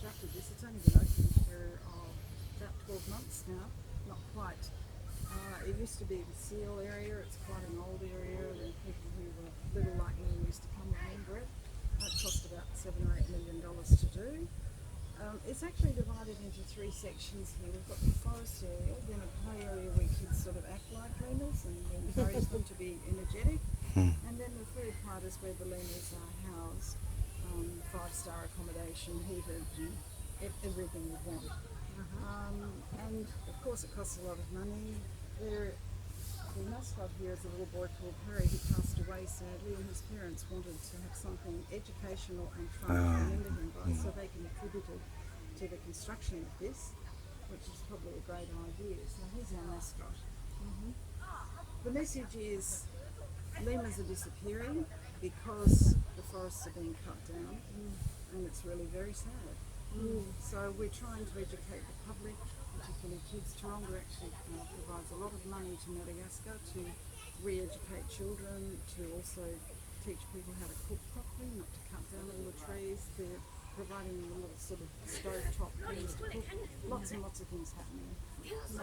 constructed this. It's only been open for about 12 months now, not quite. It used to be the seal area. It's quite an old area. The people who were little like me used to come remember it. It cost about $7 or $8 million to do. It's actually divided into 3 sections here. We've got the forest area, then a play area where kids sort of act like lemurs and we encourage them to be energetic. And then the third part is where the lemurs are housed, 5-star accommodation, heated, everything you want. And of course it costs a lot of money. The mascot here is a little boy called Harry who passed away sadly, and his parents wanted to have something educational and fun to remember him by, so they contributed to the construction of this, which is probably a great idea. So here's our mascot. The message is lemurs are disappearing because the forests are being cut down, and it's really very sad. So we're trying to educate the public, particularly kids. Tarongra actually provides a lot of money to Madagascar to re-educate children, to also teach people how to cook properly, not to cut down all the trees. They're providing a little sort of stove-top things to cook. Lots and lots of things happening. So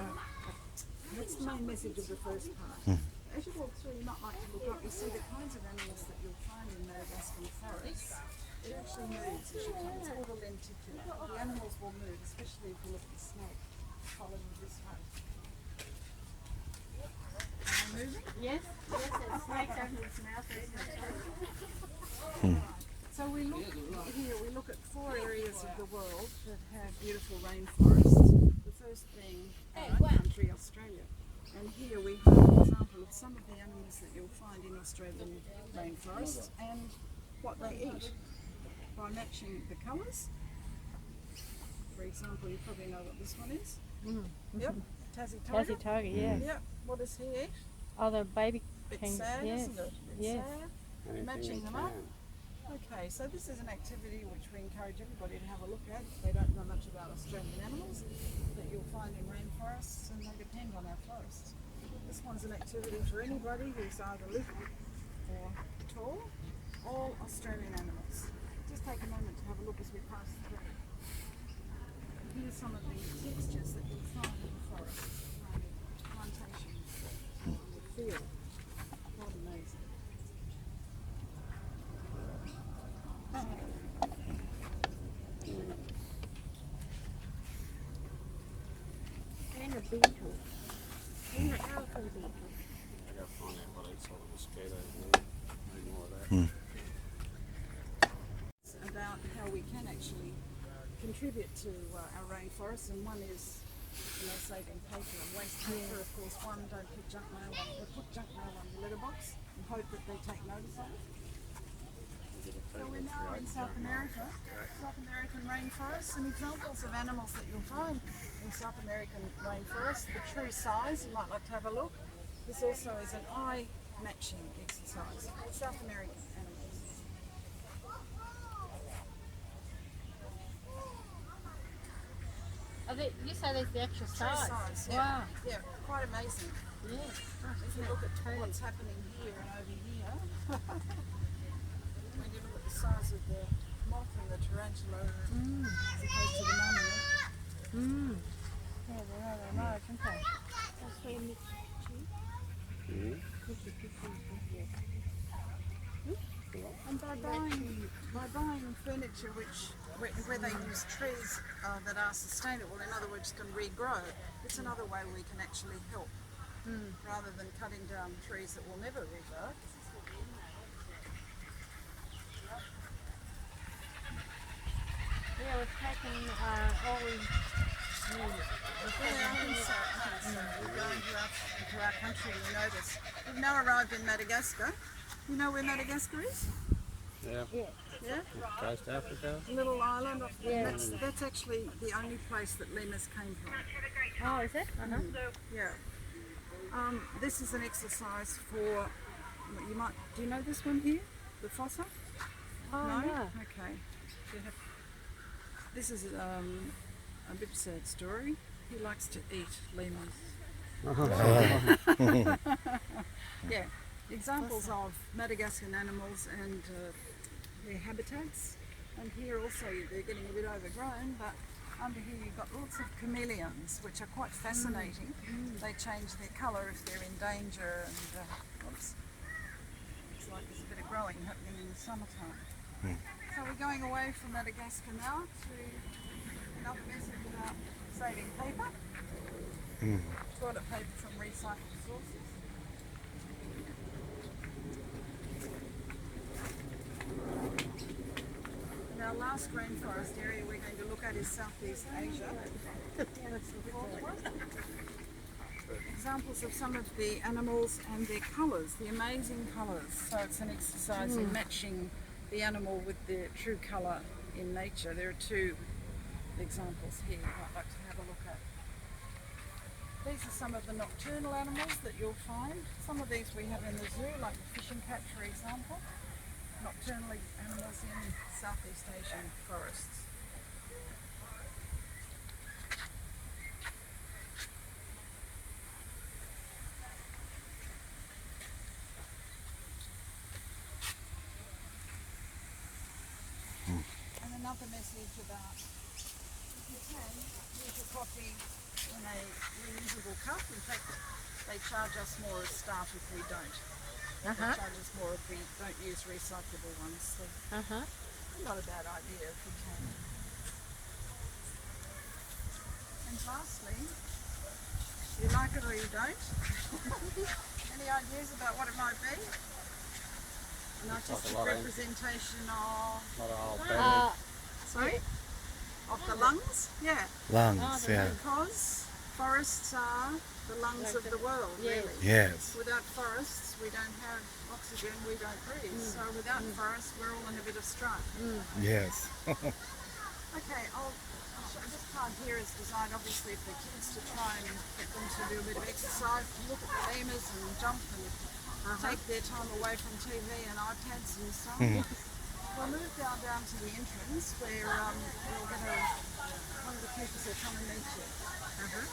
that's the main message of the first part. As you walk through, you might like to look up, you see the kinds of animals that you'll find in Madagascar forests. It actually moves as you come. It's called a lenticular. The animals will move, especially if you look at the snake. Follow me this way. Are they moving? Yes, it's snake open its mouth. So we look here, we look at 4 areas of the world that have beautiful rainforests. The first being our own country, Australia. And here we have an example of some of the animals that you'll find in Australian rainforests and what they eat by matching the colours. For example, you probably know what this one is. Yep, Tassie tiger. Tassie tiger, yeah. Yep, what does he eat? Oh, the baby Bit king. sad, Yes. isn't it? Bit sad. Matching them up. Okay, so this is an activity which we encourage everybody to have a look at. They don't know much about Australian animals that you'll find in rainforests, and they depend on our forests. This one's an activity for anybody who's either little or tall, all Australian animals. Just take a moment to have a look as we pass through. Here's some of the textures that you'll find in the forest, plantations, the field. Quite amazing. And a beetle. And an elephant beetle. I gotta find out what eats all the mosquitoes now. Need more of that. About how we can actually contribute to our rainforests, and one is, saving paper and waste paper. Of course, one, don't put junk mail on your letterbox and hope that they take notice of it. So we're now in South America, South American rainforests, and examples of animals that you'll find in South American rainforests. The true size, you might like to have a look. This also is an eye matching exercise. South American animals. You say there's the actual True size? size, yeah. Wow. Yeah, quite amazing. Yeah. If you look at what's happening here and over here, when you look at the size of the moth and the tarantula as opposed to the mammal. Yeah, they're large, aren't they? That's where you mix And by buying furniture where they use trees that are sustainable, in other words, can regrow, it's another way we can actually help, rather than cutting down trees that will never regrow. Yeah, we've taken all we need. Yeah, I think so. We're going into our country, we know this. We've now arrived in Madagascar. You know where Madagascar is? Yeah. Yeah? Coast Africa. Little island. Yeah. That's actually the only place that lemurs came from. Oh, is it? Yeah. This is an exercise for, do you know this one here? The fossa? Oh, No? no. Okay. This is a bit sad story. He likes to eat lemurs. Yeah. Examples of Madagascan animals and their habitats. And here also they're getting a bit overgrown, but under here you've got lots of chameleons, which are quite fascinating. They change their colour if they're in danger, and oops, looks like there's a bit of growing happening in the summertime. So we're going away from Madagascar now to another message about saving paper. Toilet paper from recycled sources. And our last rainforest area we're going to look at is Southeast Asia. Examples of some of the animals and their colours, the amazing colours. So it's an exercise in matching the animal with the true colour in nature. There are two examples here I'd like to have a look at. These are some of the nocturnal animals that you'll find. Some of these we have in the zoo, like the fishing cat, for example. Nocturnal animals in Southeast Asian forests. And another message about, if you can, use your coffee in a reusable cup. In fact, they charge us more as staff if we don't. They charge us more if we don't use recyclable ones. So not a bad idea if we can. And lastly, you like it or you don't. Any ideas about what it might be? An artistic representation of sorry? Of the lungs? Yeah. Lungs, yeah. Because forests are the lungs of the world, really. Yes. Without forests, we don't have oxygen, we don't breathe. So without forests, we're all in a bit of strife. Yes. Okay, I'll show this part here is designed obviously for kids to try and get them to do a bit of exercise, to look at the lemurs and jump and take their time away from TV and iPads and so on. We'll move down to the entrance where we're going to, one of the keepers will come and meet you. Okay.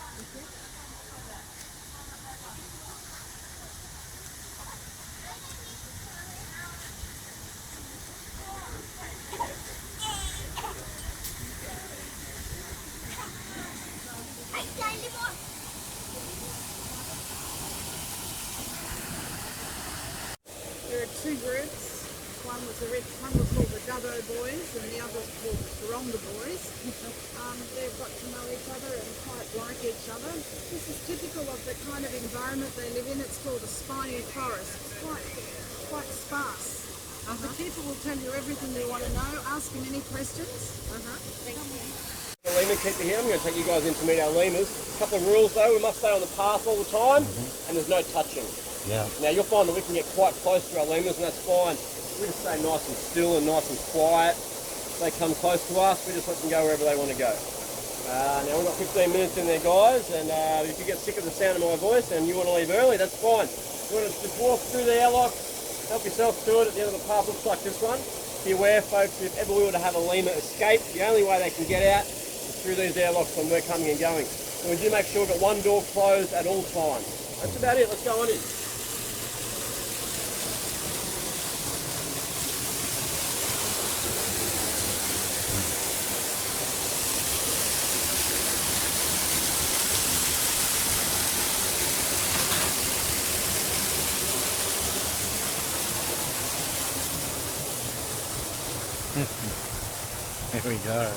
There are two groups. One was called the Dubbo Boys and the other was called the Tarongra Boys. They've got to know each other and quite like each other. This is typical of the kind of environment they live in. It's called a spiny forest. It's quite sparse. The keeper will tell you everything you want to know. Ask him any questions. Thank you. The lemur keeper here. I'm going to take you guys in to meet our lemurs. A couple of rules though, we must stay on the path all the time and there's no touching. Yeah. Now you'll find that we can get quite close to our lemurs and that's fine. We just stay nice and still and nice and quiet. If they come close to us, we just let them go wherever they want to go. Now we've got 15 minutes in there guys, and if you get sick of the sound of my voice and you want to leave early, that's fine. You want to just walk through the airlock, help yourself to it. At the end of the path looks like this one. Be aware folks, if ever we were to have a lemur escape, the only way they can get out is through these airlocks when we're coming and going. So we do make sure we've got one door closed at all times. That's about it, let's go on in. There we go.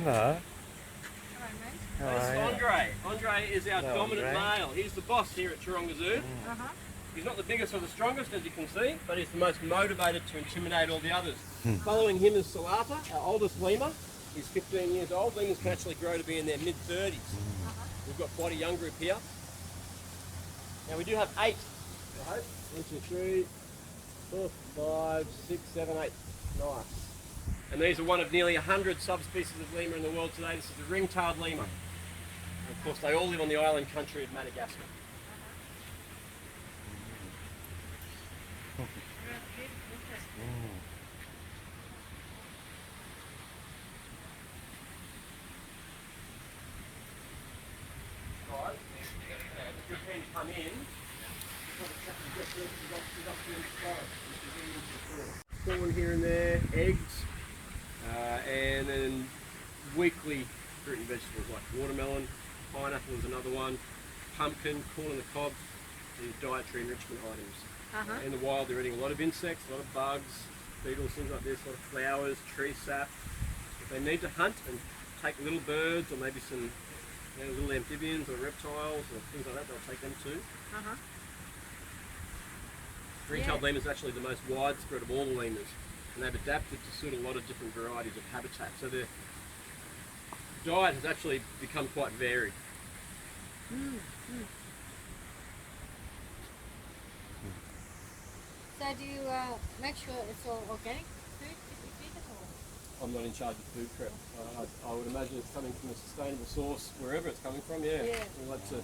Hello. Hello, mate. Hello. Andre. Andre is our dominant male. He's the boss here at Taronga Zoo. He's not the biggest or the strongest, as you can see, but he's the most motivated to intimidate all the others. Following him is Salata, our oldest lemur. He's 15 years old. Lemurs can actually grow to be in their mid-30s. We've got quite a young group here. Now we do have 8. I hope. 1, 2, 3, 4, 5, 6, 7, 8. Nice. And And these are one of nearly 100 subspecies of lemur in the world today. This is the ring-tailed lemur. And of course, they all live on the island country of Madagascar. Guys, if you're keen to come in, corn here and there, eggs, and then weekly fruit and vegetables like watermelon, pineapple is another one, pumpkin, corn on the cob, these dietary enrichment items. In the wild they're eating a lot of insects, a lot of bugs, beetles, things like this, a lot of flowers, tree sap. If they need to hunt and take little birds or maybe some little amphibians or reptiles or things like that, they'll take them too. Ring-tailed lemur is actually the most widespread of all the lemurs, and they've adapted to suit a lot of different varieties of habitat. So their diet has actually become quite varied. So do you make sure it's all organic food that you feed it or? I'm not in charge of food prep. I would imagine it's coming from a sustainable source wherever it's coming from. Yeah. We like to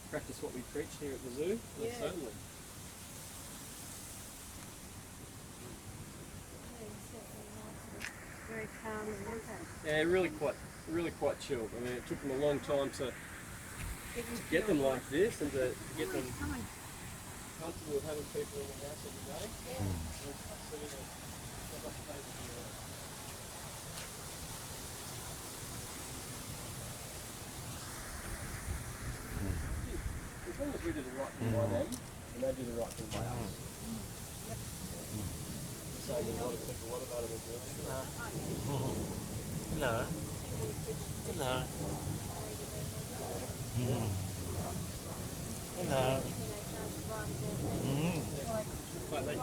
practice what we preach here at the zoo. Certainly. Very calm and okay. Yeah, really quite chilled. I mean, it took them a long time to get them like this and to get them comfortable with having people in the house every day. As long as we do the right thing by them, and they do the right thing by us. Saying a lot of people, what about them as well? No. No. No. But they